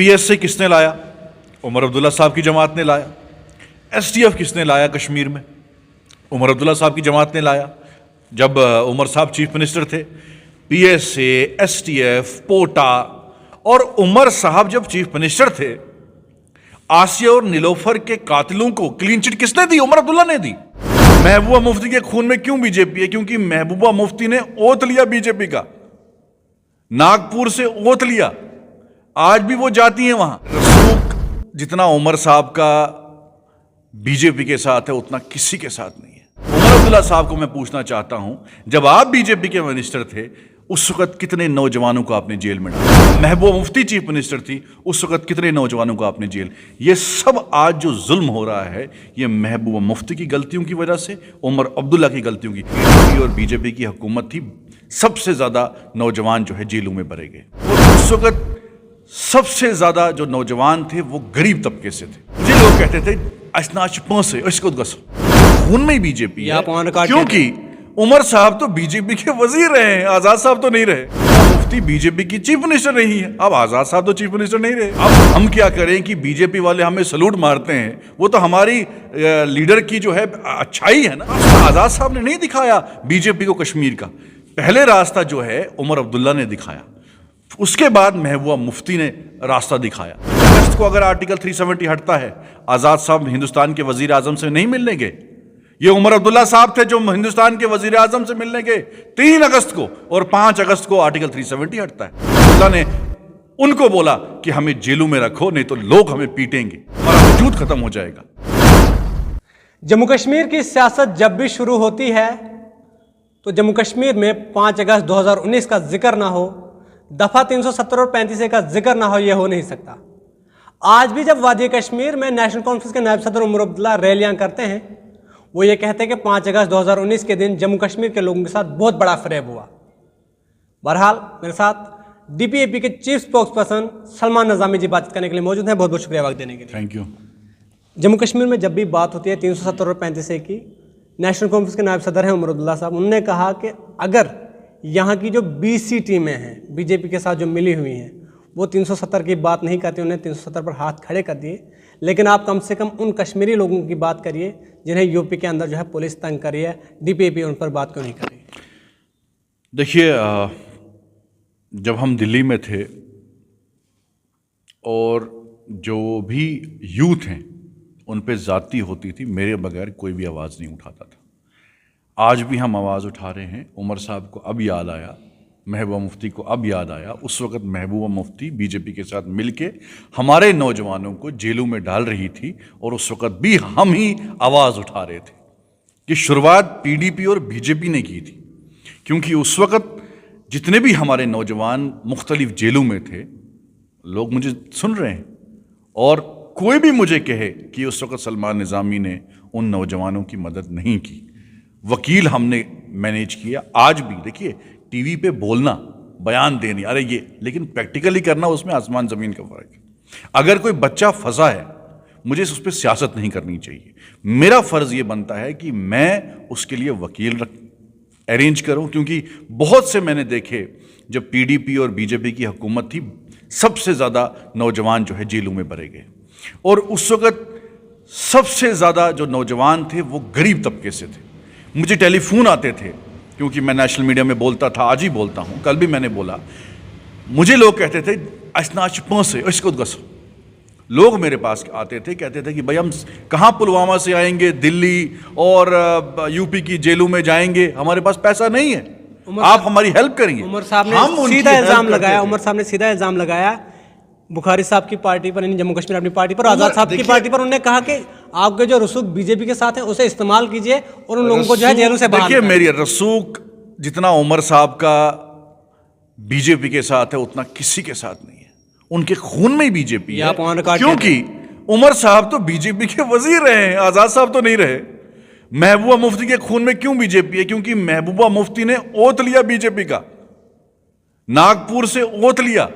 PSA किसने लाया? उमर अब्दुल्ला साहब की जमात ने लाया। एसटीएफ किसने लाया कश्मीर में? उमर अब्दुल्ला साहब की जमात ने लाया। जब उमर साहब चीफ मिनिस्टर थे, पीएसए, एसटीएफ, पोटा, और उमर साहब जब चीफ मिनिस्टर थे, आसिया और नीलोफर के कातिलों को क्लीन चिट किसने दी? उमर अब्दुल्ला ने दी। महबूबा मुफ्ती के खून में क्यों बीजेपी है? क्योंकि महबूबा मुफ्ती ने ओथ लिया बीजेपी का, नागपुर से ओथ लिया, आज भी वो जाती हैं वहां। रसूख जितना उमर साहब का बीजेपी के साथ है उतना किसी के साथ नहीं है। उमर अब्दुल्ला साहब को मैं पूछना चाहता हूं, जब आप बीजेपी के मिनिस्टर थे उस वक्त कितने नौजवानों को आपने जेल में डाला? महबूबा मुफ्ती चीफ मिनिस्टर थी, उस वक्त कितने नौजवानों को आपने जेल? ये सब आज जो जुल्म हो रहा है ये महबूबा मुफ्ती की गलतियों की वजह से, उमर अब्दुल्ला की गलतियों की। पीडीपी और बीजेपी की हुकूमत थी, सबसे ज्यादा नौजवान जो है जेलों में भरे गए। और उस वक्त सबसे ज्यादा जो नौजवान थे वो गरीब तबके से थे। मुझे लोग कहते थे असनाच पंसे इसको खून में बीजेपी है, क्योंकि उमर साहब तो बीजेपी के वजीर रहे हैं, आजाद साहब तो नहीं रहे। मुफ्ती बीजेपी की चीफ मिनिस्टर रही है, अब आजाद साहब तो चीफ मिनिस्टर नहीं रहे। अब हम क्या करें कि बीजेपी वाले हमें सलूट मारते हैं, वो तो हमारी लीडर की जो है अच्छाई है ना। आजाद साहब ने नहीं दिखाया बीजेपी को कश्मीर का, पहले रास्ता जो है उमर अब्दुल्ला ने दिखाया, उसके बाद महबूबा मुफ्ती ने रास्ता दिखाया। अगस्त को अगर आर्टिकल 370 हटता है, आजाद साहब हिंदुस्तान के वजीर आजम से नहीं मिलने गए। ये उमर अब्दुल्ला साहब थे जो हिंदुस्तान के वजीर आजम से मिलने गए 3 अगस्त को, और 5 अगस्त को आर्टिकल 370 हटता है। अब्दुल्ला ने उनको बोला कि हमें जेलों में रखो, नहीं तो लोग हमें पीटेंगे, हमारा वजूद खत्म हो जाएगा। जम्मू कश्मीर की सियासत जब भी शुरू होती है तो जम्मू कश्मीर में 5 अगस्त 2019 का जिक्र ना हो, दफा 370 और 35 का जिक्र ना हो, यह हो नहीं सकता। आज भी जब वादी कश्मीर में नेशनल कॉन्फ्रेंस के नायब सदर उमर अब्दुल्ला रैलियां करते हैं, वो ये कहते हैं कि 5 अगस्त 2019 के दिन जम्मू कश्मीर के लोगों के साथ बहुत बड़ा फरेब हुआ। बहरहाल मेरे साथ डीपीएपी के चीफ स्पोक्स पर्सन सलमान नज़ामी जी बातचीत करने के लिए मौजूद हैं। बहुत बहुत शुक्रिया वक्त देने के लिए। Thank you. जम्मू कश्मीर में जब भी बात होती है 370 और 35 की, नेशनल कॉन्फ्रेंस के नायब सदर हैं उमर अब्दुल्ला साहब, उन्होंने कहा कि अगर यहाँ की जो बीसी टीमें हैं बीजेपी के साथ जो मिली हुई हैं वो 370 की बात नहीं करती, उन्हें 370 पर हाथ खड़े कर दिए, लेकिन आप कम से कम उन कश्मीरी लोगों की बात करिए जिन्हें यूपी के अंदर जो है पुलिस तंग कर रही है, डीपीएपी उन पर बात क्यों नहीं कर रही? देखिए, जब हम दिल्ली में थे और जो भी यूथ हैं उन पे ज़्यादती होती थी, मेरे बगैर कोई भी आवाज़ नहीं उठाता था। आज भी हम आवाज़ उठा रहे हैं। उमर साहब को अब याद आया, महबूबा मुफ्ती को अब याद आया। उस वक़्त महबूबा मुफ्ती बीजेपी के साथ मिलके हमारे नौजवानों को जेलों में डाल रही थी, और उस वक़्त भी हम ही आवाज़ उठा रहे थे कि शुरुआत पीडीपी और बीजेपी ने की थी, क्योंकि उस वक़्त जितने भी हमारे नौजवान मुख्तलिफ जेलों में थे, लोग मुझे सुन रहे हैं, और कोई भी मुझे कहे कि उस वक़्त सलमान निज़ामी ने उन नौजवानों की मदद नहीं की, वकील हमने मैनेज किया। आज भी देखिए, टीवी पे बोलना, बयान देनी, अरे ये, लेकिन प्रैक्टिकली करना, उसमें आसमान ज़मीन का फ़र्क है। अगर कोई बच्चा फंसा है, मुझे उस पर सियासत नहीं करनी चाहिए। मेरा फ़र्ज़ ये बनता है कि मैं उसके लिए वकील अरेंज करूं, क्योंकि बहुत से मैंने देखे जब पीडीपी और बीजेपी की हुकूमत थी, सबसे ज़्यादा नौजवान जो है जेलों में भरे गए, और उस वक़्त सबसे ज़्यादा जो नौजवान थे वो गरीब तबके से थे। मुझे टेलीफोन आते थे, क्योंकि मैं नेशनल मीडिया में बोलता था, आज ही बोलता हूँ, कल भी मैंने बोला। मुझे लोग कहते थे असनाच पंसे इसको गसो। लोग मेरे पास आते थे, कहते थे कि भाई हम कहाँ पुलवामा से आएंगे, दिल्ली और यूपी की जेलों में जाएंगे, हमारे पास पैसा नहीं है, आप हमारी हेल्प करेंगे। उमर साहब ने सीधा इल्ज़ाम लगाया, उमर साहब ने सीधा इल्ज़ाम लगाया बुखारी साहब की पार्टी पर, जम्मू कश्मीर अपनी पार्टी पर, आजाद साहब की पार्टी पर। उन्होंने कहा कि आपके जो रसूख बीजेपी के साथ है उसे इस्तेमाल कीजिए और उन लोगों को जो है जेलों से बाहर। देखिए, मेरी रसूख जितना उमर साहब का बीजेपी के साथ है उतना किसी के साथ नहीं है। उनके खून में ही बीजेपी है, क्योंकि उमर साहब तो बीजेपी के वजीर रहे हैं, आजाद साहब तो नहीं रहे। महबूबा मुफ्ती के खून में क्यों बीजेपी है? क्योंकि महबूबा मुफ्ती ने ओथ लिया बीजेपी का, नागपुर से ओथ लिया,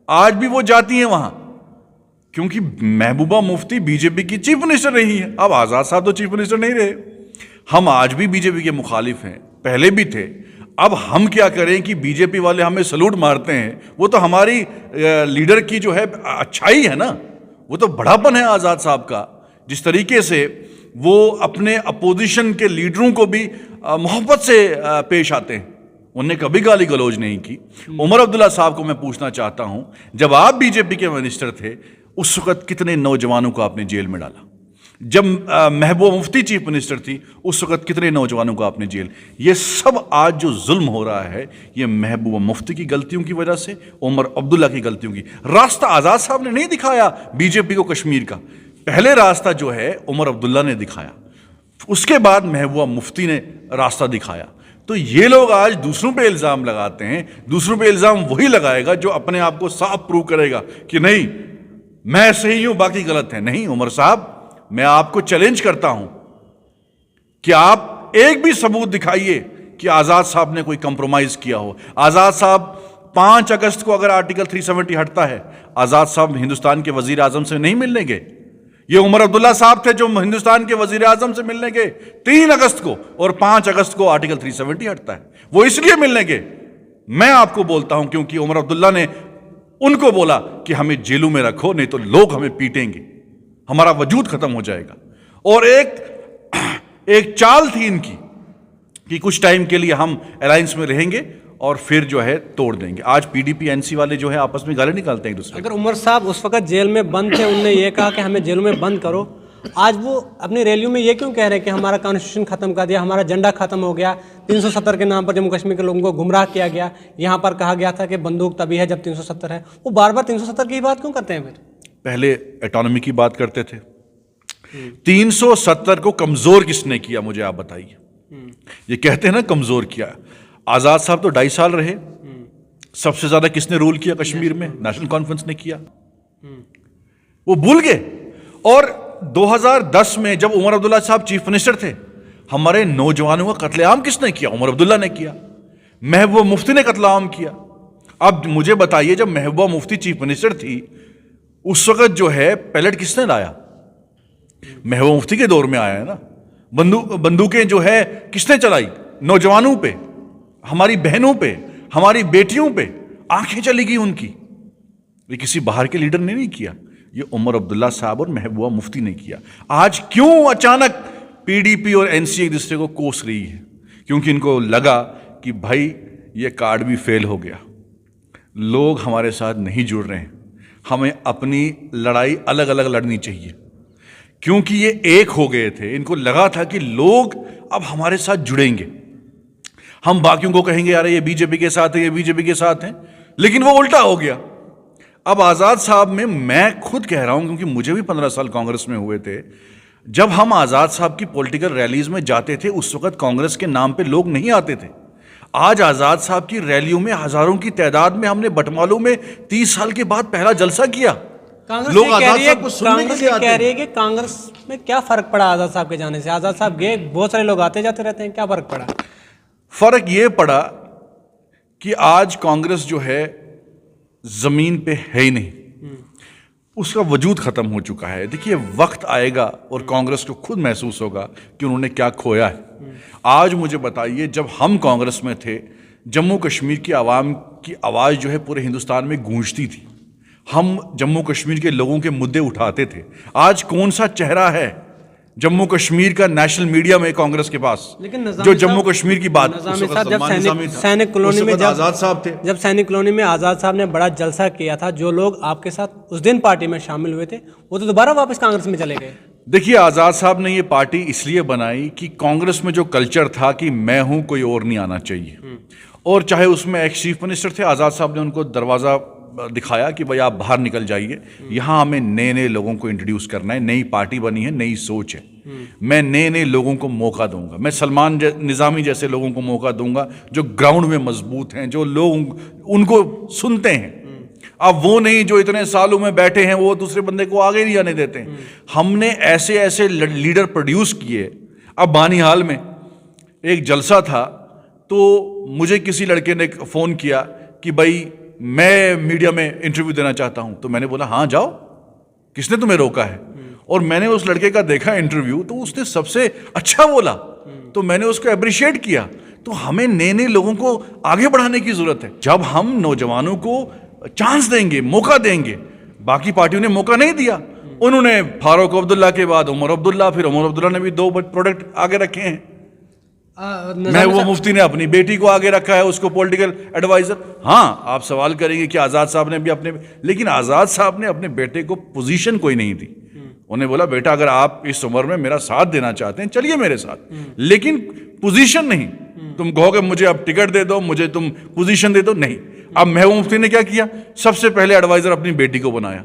आज भी वो जाती हैं वहां, क्योंकि महबूबा मुफ्ती बीजेपी की चीफ मिनिस्टर रही है। अब आजाद साहब तो चीफ मिनिस्टर नहीं रहे। हम आज भी बीजेपी के मुखालिफ हैं, पहले भी थे, अब हम क्या करें कि बीजेपी वाले हमें सलूट मारते हैं, वो तो हमारी लीडर की जो है अच्छाई है ना, वो तो बड़ापन है आज़ाद साहब का। जिस तरीके से वो अपने अपोजिशन के लीडरों को भी मोहब्बत से पेश आते हैं, उन्होंने कभी गाली गलौज नहीं की। उमर अब्दुल्ला साहब को मैं पूछना चाहता हूं, जब आप बीजेपी के मिनिस्टर थे उस वक्त कितने नौजवानों को आपने जेल में डाला? जब महबूबा मुफ्ती चीफ मिनिस्टर थी उस वक्त कितने नौजवानों को आपने जेल? ये सब आज जो जुल्म हो रहा है ये महबूबा मुफ्ती की गलतियों की वजह से, उमर अब्दुल्ला की गलतियों की। रास्ता आज़ाद साहब ने नहीं दिखाया बीजेपी को कश्मीर का, पहले रास्ता जो है उमर अब्दुल्ला ने दिखाया, उसके बाद महबूबा मुफ्ती ने रास्ता दिखाया। तो ये लोग आज दूसरों पे इल्ज़ाम लगाते हैं, दूसरों पे इल्ज़ाम वही लगाएगा जो अपने आप को साफ प्रूव करेगा कि नहीं मैं सही हूं बाकी गलत है। नहीं उमर साहब, मैं आपको चैलेंज करता हूं कि आप एक भी सबूत दिखाइए कि आज़ाद साहब ने कोई कंप्रोमाइज किया हो। आज़ाद साहब 5 अगस्त को अगर आर्टिकल 370 हटता है, आज़ाद साहब हिंदुस्तान के वजीर आजम से नहीं मिलने गए। ये उमर अब्दुल्ला साहब थे जो हिंदुस्तान के वजीर आजम से मिलने गए 3 अगस्त को, और 5 अगस्त को आर्टिकल 370 हटता है। वो इसलिए मिलने गए, मैं आपको बोलता हूं, क्योंकि उमर अब्दुल्ला ने उनको बोला कि हमें जेलों में रखो, नहीं तो लोग हमें पीटेंगे, हमारा वजूद खत्म हो जाएगा। और एक चाल थी इनकी कि कुछ टाइम के लिए हम अलायंस में रहेंगे और फिर जो है तोड़ देंगे। आज पीडीपी एनसी वाले जो है आपस में गाली निकालते हैं एक दूसरे। अगर उमर साहब उस वक्त जेल में बंद थे, उनने ये कहा कि हमें जेलों में बंद करो, आज वो अपनी रैलियों में ये क्यों कह रहे हैं कि हमारा कॉन्स्टिट्यूशन खत्म कर दिया, हमारा झंडा खत्म हो गया, 370 के नाम पर जम्मू कश्मीर के लोगों को गुमराह किया गया, यहाँ पर कहा गया था कि बंदूक तभी है जब 370 है। वो बार बार 370 की बात क्यों करते हैं? फिर पहले एटॉनमी की बात करते थे। 370 को कमजोर किसने किया मुझे आप बताइए? ये कहते हैं ना कमजोर किया। आजाद साहब तो 2.5 साल रहे, सबसे ज्यादा किसने रूल किया कश्मीर में? नेशनल कॉन्फ्रेंस ने किया। वो भूल गए। और 2010 में जब उमर अब्दुल्ला साहब चीफ मिनिस्टर थे, हमारे नौजवानों का कत्लेआम किसने किया? उमर अब्दुल्ला ने किया। महबूबा मुफ्ती ने कत्लेआम किया। अब मुझे बताइए, जब महबूबा मुफ्ती चीफ मिनिस्टर थी उस वक्त जो है पैलेट किसने लाया? महबूबा मुफ्ती के दौर में आया है ना। बंदूकें जो है किसने चलाई? नौजवानों पे, हमारी बहनों पे, हमारी बेटियों पे आंखें चली गई उनकी। ये किसी बाहर के लीडर ने नहीं किया, ये उमर अब्दुल्ला साहब और महबूबा मुफ्ती ने किया। आज क्यों अचानक पीडीपी और एनसी एक दूसरे को कोस रही है? क्योंकि इनको लगा कि भाई ये कार्ड भी फेल हो गया, लोग हमारे साथ नहीं जुड़ रहे हैं, हमें अपनी लड़ाई अलग अलग लड़नी चाहिए। क्योंकि ये एक हो गए थे, इनको लगा था कि लोग अब हमारे साथ जुड़ेंगे, हम बाकियों को कहेंगे यार ये बीजेपी के साथ है, ये बीजेपी के साथ है, लेकिन वो उल्टा हो गया। अब आज़ाद साहब में मैं खुद कह रहा हूं, क्योंकि मुझे भी 15 साल कांग्रेस में हुए थे, जब हम आज़ाद साहब की पॉलिटिकल रैलीज में जाते थे उस वक्त कांग्रेस के नाम पे लोग नहीं आते थे। आज आज़ाद साहब की रैलियों में हजारों की तादाद में हमने बटमालू में 30 साल के बाद पहला जलसा किया। लोग आज़ाद साहब को सुनने के लिए आते हैं। कह रही है कि कांग्रेस में क्या फर्क पड़ा आज़ाद साहब के जाने से? आज़ाद साहब गए, बहुत सारे लोग आते जाते रहते हैं, क्या फर्क पड़ा? फर्क ये पड़ा कि आज कांग्रेस जो है जमीन पे है ही नहीं, उसका वजूद खत्म हो चुका है। देखिए वक्त आएगा और कांग्रेस को खुद महसूस होगा कि उन्होंने क्या खोया है। आज मुझे बताइए, जब हम कांग्रेस में थे, जम्मू कश्मीर की आवाम की आवाज़ जो है पूरे हिंदुस्तान में गूंजती थी, हम जम्मू कश्मीर के लोगों के मुद्दे उठाते थे। आज कौन सा चेहरा है जम्मू कश्मीर का नेशनल मीडिया में कांग्रेस के पास, जो जम्मू कश्मीर की बात? जब सैनिक कॉलोनी में आज़ाद साहब थे, जब सैनिक कॉलोनी में आज़ाद साहब ने बड़ा जलसा किया था, जो लोग आपके साथ उस दिन पार्टी में शामिल हुए थे वो तो दोबारा वापस कांग्रेस में चले गए। देखिए आज़ाद साहब ने ये पार्टी इसलिए बनाई कि कांग्रेस में जो कल्चर था कि मैं हूं, कोई और नहीं आना चाहिए, और चाहे उसमें एक्स चीफ मिनिस्टर थे, आज़ाद साहब ने उनको दरवाज़ा दिखाया कि भाई आप बाहर निकल जाइए, यहाँ हमें नए नए लोगों को इंट्रोड्यूस करना है, नई पार्टी बनी है, नई सोच है, मैं नए नए लोगों को मौका दूंगा, मैं सलमान निज़ामी जैसे लोगों को मौका दूंगा जो ग्राउंड में मजबूत हैं, जो लोग उनको सुनते हैं। अब वो नहीं जो इतने सालों में बैठे हैं, वो दूसरे बंदे को आगे नहीं आने देते हैं। हमने ऐसे ऐसे लीडर प्रोड्यूस किए। अब बानीहाल में एक जलसा था, तो मुझे किसी लड़के ने फ़ोन किया कि भाई मैं मीडिया में इंटरव्यू देना चाहता हूं। तो मैंने बोला हाँ जाओ, किसने तुम्हें रोका है? और मैंने उस लड़के का देखा इंटरव्यू, तो उसने सबसे अच्छा बोला, तो मैंने उसको अप्रिशिएट किया। तो हमें नए नए लोगों को आगे बढ़ाने की जरूरत है। जब हम नौजवानों को चांस देंगे, मौका देंगे, बाकी पार्टियों ने मौका नहीं दिया। उन्होंने फारूक अब्दुल्ला के बाद उमर अब्दुल्ला, फिर उमर अब्दुल्ला ने भी 2 प्रोडक्ट आगे रखे हैं। महबूबा मुफ्ती ने अपनी बेटी को आगे रखा है, उसको पॉलिटिकल एडवाइजर। हाँ, आप सवाल करेंगे कि आज़ाद साहब ने भी अपने, लेकिन आज़ाद साहब ने अपने बेटे को पोजीशन कोई नहीं दी। उन्हें बोला बेटा अगर आप इस उम्र में मेरा साथ देना चाहते हैं चलिए मेरे साथ, लेकिन पोजीशन नहीं। तुम कहोगे मुझे अब टिकट दे दो, मुझे तुम पोजीशन दे दो, नहीं। अब महबूबा मुफ्ती ने क्या किया, सबसे पहले एडवाइजर अपनी बेटी को बनाया,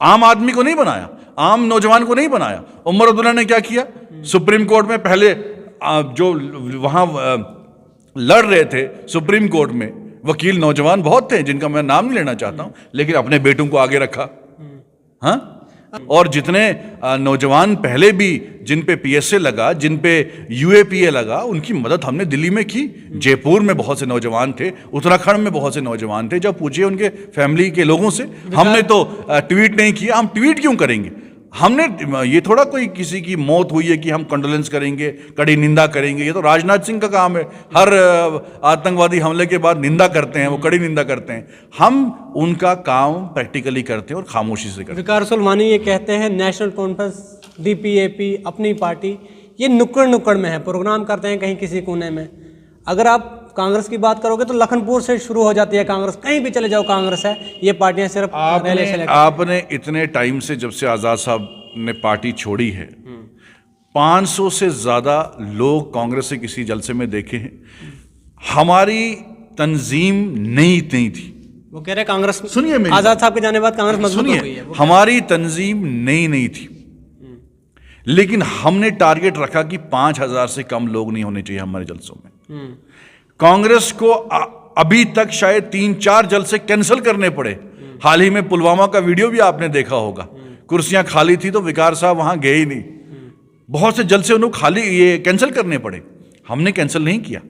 आम आदमी को नहीं बनाया, आम नौजवान को नहीं बनाया। उमर अब्दुल्ला ने क्या किया, सुप्रीम कोर्ट में पहले जो वहां लड़ रहे थे सुप्रीम कोर्ट में वकील नौजवान बहुत थे जिनका मैं नाम नहीं लेना चाहता हूं, लेकिन अपने बेटों को आगे रखा। हाँ, और जितने नौजवान पहले भी जिन पे पीएसए लगा, जिन पे यूएपीए लगा, उनकी मदद हमने दिल्ली में की। जयपुर में बहुत से नौजवान थे, उत्तराखंड में बहुत से नौजवान थे। जब पूछिए उनके फैमिली के लोगों से, हमने तो ट्वीट नहीं किया। हम ट्वीट क्यों करेंगे? हमने, ये थोड़ा कोई किसी की मौत हुई है कि हम कंडोलेंस करेंगे, कड़ी निंदा करेंगे। ये तो राजनाथ सिंह का काम है, हर आतंकवादी हमले के बाद निंदा करते हैं, वो कड़ी निंदा करते हैं। हम उनका काम प्रैक्टिकली करते हैं और खामोशी से करते हैं। विकार सुलमानी ये कहते हैं नेशनल कॉन्फ्रेंस, डीपीएपी, अपनी पार्टी, ये नुक्कड़ नुक्कड़ में है, प्रोग्राम करते हैं कहीं किसी कोने में। अगर आप कांग्रेस की बात करोगे तो लखनपुर से शुरू हो जाती है कांग्रेस, कहीं भी चले जाओ कांग्रेस है। ये पार्टियां सिर्फ आपने इतने टाइम से, जब से आज़ाद साहब ने पार्टी छोड़ी है, 500 से ज़्यादा लोग कांग्रेस से किसी जलसे में देखे हैं। हमारी तंजीम नहीं थी। वो कह रहे कांग्रेस, सुनिए, आज़ाद साहब के जाने बाद कांग्रेस मजबूत हो गई है। हमारी तंजीम नहीं थी, लेकिन हमने टारगेट रखा कि 5000 से कम लोग नहीं होने चाहिए हमारे जलसों में। कांग्रेस को अभी तक शायद 3-4 जलसे कैंसिल करने पड़े। हाल ही में पुलवामा का वीडियो भी आपने देखा होगा, कुर्सियां खाली थी तो विकार साहब वहां गए ही नहीं। बहुत से जलसे उन्हें खाली ये कैंसिल करने पड़े, हमने कैंसिल नहीं किया।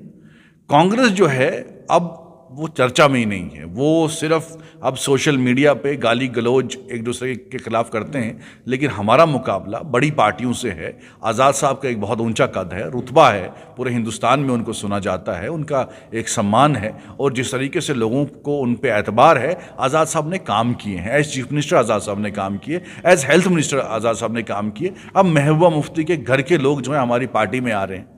कांग्रेस जो है अब वो चर्चा में ही नहीं है, वो सिर्फ अब सोशल मीडिया पे गाली गलौज एक दूसरे के खिलाफ करते हैं। लेकिन हमारा मुकाबला बड़ी पार्टियों से है। आज़ाद साहब का एक बहुत ऊंचा कद है, रुतबा है, पूरे हिंदुस्तान में उनको सुना जाता है, उनका एक सम्मान है, और जिस तरीके से लोगों को उन पे एतबार है, आज़ाद साहब ने काम किए हैं। एज चीफ मिनिस्टर आज़ाद साहब ने काम किए, एज हेल्थ मिनिस्टर आज़ाद साहब ने काम किए। अब महबूबा मुफ्ती के घर के लोग जो है हमारी पार्टी में आ रहे हैं।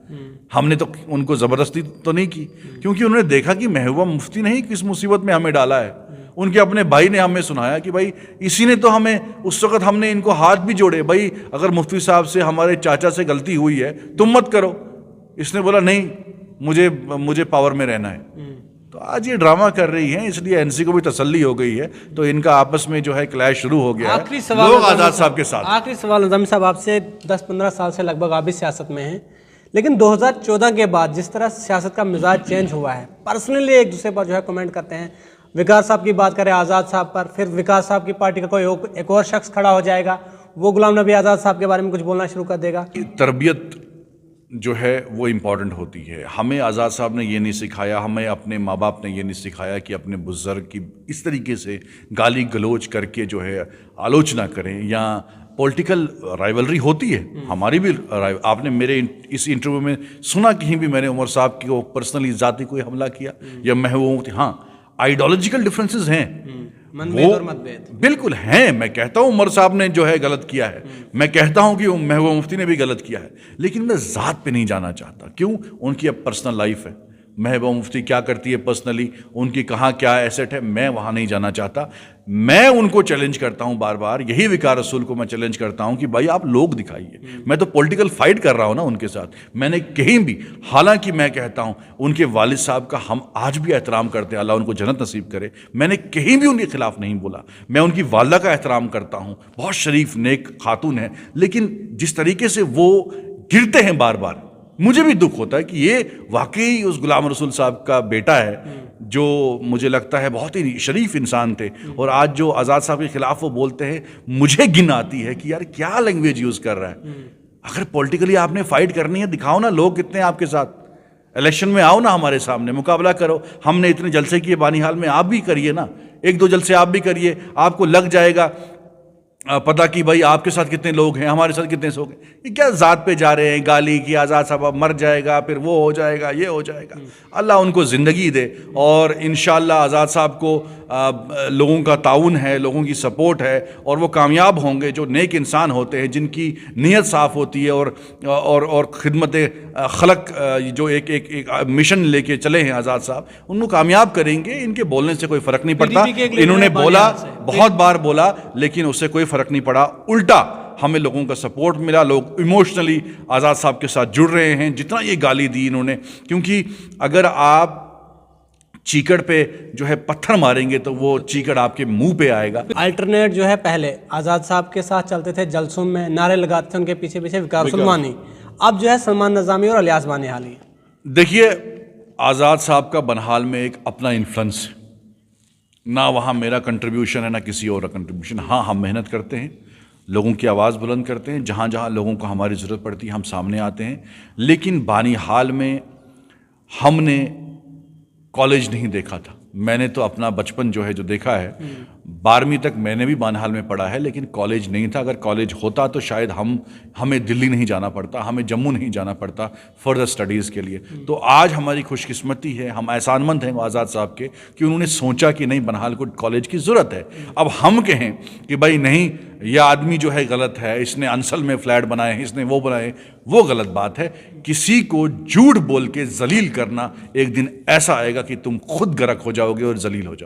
हमने तो उनको ज़बरदस्ती तो नहीं की, क्योंकि उन्होंने देखा कि महबूबा मुफ्ती ने ही किस मुसीबत में हमें डाला है। उनके अपने भाई ने हमें सुनाया कि भाई इसी ने तो हमें, उस वक्त हमने इनको हाथ भी जोड़े, भाई अगर मुफ्ती साहब से, हमारे चाचा से गलती हुई है तुम मत करो। इसने बोला नहीं, मुझे पावर में रहना है। तो आज ये ड्रामा कर रही हैं, इसलिए एनसी को भी तसल्ली हो गई है, तो इनका आपस में जो है क्लैश शुरू हो गया है लोग आज़ाद साहब के साथ। आखिरी सवाल निज़ामी साहब आपसे, 10-15 साल से लगभग आप भी सियासत में हैं, लेकिन 2014 के बाद जिस तरह सियासत का मिजाज चेंज हुआ है, पर्सनली एक दूसरे पर जो है कमेंट करते हैं। विकार साहब की बात करें आज़ाद साहब पर, फिर विकार साहब की पार्टी का कोई एक और शख्स खड़ा हो जाएगा, वो गुलाम नबी आज़ाद साहब के बारे में कुछ बोलना शुरू कर देगा। तरबियत जो है वो इम्पॉर्टेंट होती है। हमें आज़ाद साहब ने ये नहीं सिखाया, हमें अपने माँ बाप ने ये नहीं सिखाया कि अपने बुज़ुर्ग की इस तरीके से गाली गलौज करके जो है आलोचना करें, या पॉलिटिकल राइवलरी होती है हमारी भी। आपने मेरे इस इंटरव्यू में सुना कहीं भी मैंने उमर साहब की पर्सनली जाति कोई हमला किया या महबूब? हाँ, आइडियोलॉजिकल डिफरेंसेस हैं, मनभेद और मतभेद बिल्कुल हैं। मैं कहता हूं उमर साहब ने जो है गलत किया है, मैं कहता हूं कि महबूबा मुफ्ती ने भी गलत किया है, लेकिन मैं ज़ात पे नहीं जाना चाहता। क्यों? उनकी अब पर्सनल लाइफ है। महबूबा मुफ्ती क्या करती है पर्सनली, उनकी कहाँ क्या एसेट है, मैं वहाँ नहीं जाना चाहता। मैं उनको चैलेंज करता हूँ बार बार, यही विकार रसूल को मैं चैलेंज करता हूँ कि भाई आप लोग दिखाइए। मैं तो पॉलिटिकल फाइट कर रहा हूँ ना उनके साथ। मैंने कहीं भी, हालांकि मैं कहता हूँ उनके वालिद साहब का हम आज भी एहतराम करते हैं, अल्लाह उनको जन्नत नसीब करे, मैंने कहीं भी उनके खिलाफ नहीं बोला। मैं उनकी वालदा का एहतराम करता हूँ, बहुत शरीफ नेक खातून है, लेकिन जिस तरीके से वो गिरते हैं बार बार, मुझे भी दुख होता है कि ये वाकई उस गुलाम रसूल साहब का बेटा है, जो मुझे लगता है बहुत ही शरीफ इंसान थे, और आज जो आज़ाद साहब के खिलाफ वो बोलते हैं, मुझे घिन आती है कि यार क्या लैंग्वेज यूज़ कर रहा है। अगर पॉलिटिकली आपने फाइट करनी है, दिखाओ ना लोग कितने हैं आपके साथ, इलेक्शन में आओ ना हमारे सामने, मुकाबला करो। हमने इतने जलसे किए बानीहाल में, आप भी करिए ना, 1-2 जलसे आप भी करिए, आपको लग जाएगा पता कि भाई आपके साथ कितने लोग हैं, हमारे साथ कितने लोग हैं। ये क्या ज़ात पे जा रहे हैं, गाली की आज़ाद साहब अब मर जाएगा, फिर वो हो जाएगा, ये हो जाएगा। अल्लाह उनको ज़िंदगी दे और इंशाअल्लाह आज़ाद साहब को लोगों का ताउन है, लोगों की सपोर्ट है और वो कामयाब होंगे। जो नेक इंसान होते हैं, जिनकी नीयत साफ़ होती है और खिदमत खलक जो एक मिशन लेके चले हैं आज़ाद साहब, उनको कामयाब करेंगे। इनके बोलने से कोई फ़र्क नहीं पड़ता। इन्होंने बोला, बहुत बार बोला, लेकिन उससे कोई फ़र्क नहीं पड़ा। उल्टा हमें लोगों का सपोर्ट मिला, लोग इमोशनली आज़ाद साहब के साथ जुड़ रहे हैं। जितना ये गाली दी इन्होंने, क्योंकि अगर आप चीकड़ पे जो है पत्थर मारेंगे तो वो चीकड़ आपके मुंह पे आएगा। अल्टरनेट जो है पहले आज़ाद साहब के साथ चलते थे, जलसों में नारे लगाते थे उनके पीछे पीछे विकार सुलमानी, अब जो है सलमान नज़ामी और अलियास बानीहाली। देखिए, आज़ाद साहब का बनहाल में एक अपना इन्फ्लुएंस है, ना वहाँ मेरा कंट्रीब्यूशन है ना किसी और का कंट्रीब्यूशन। हाँ, हम मेहनत करते हैं, लोगों की आवाज़ बुलंद करते हैं, जहाँ जहाँ लोगों को हमारी ज़रूरत पड़ती है हम सामने आते हैं। लेकिन बानीहाल में हमने कॉलेज नहीं देखा था। मैंने तो अपना बचपन जो है जो देखा है, 12वीं तक मैंने भी बानीहाल में पढ़ा है, लेकिन कॉलेज नहीं था। अगर कॉलेज होता तो शायद हमें दिल्ली नहीं जाना पड़ता, हमें जम्मू नहीं जाना पड़ता फर्दर स्टडीज़ के लिए। तो आज हमारी खुशकिस्मती है, हम एहसानमंद हैं आज़ाद साहब के कि उन्होंने सोचा कि नहीं, बानीहाल को कॉलेज की ज़रूरत है। अब हम कहें कि भाई नहीं, यह आदमी जो है गलत है, इसने अंसल में फ्लैट बनाए हैं, इसने वो बनाए, वो गलत बात है। किसी को झूठ बोल के जलील करना एक दिन ऐसा आएगा कि तुम खुद गर्क हो जाओगे और जलील हो जाओगे।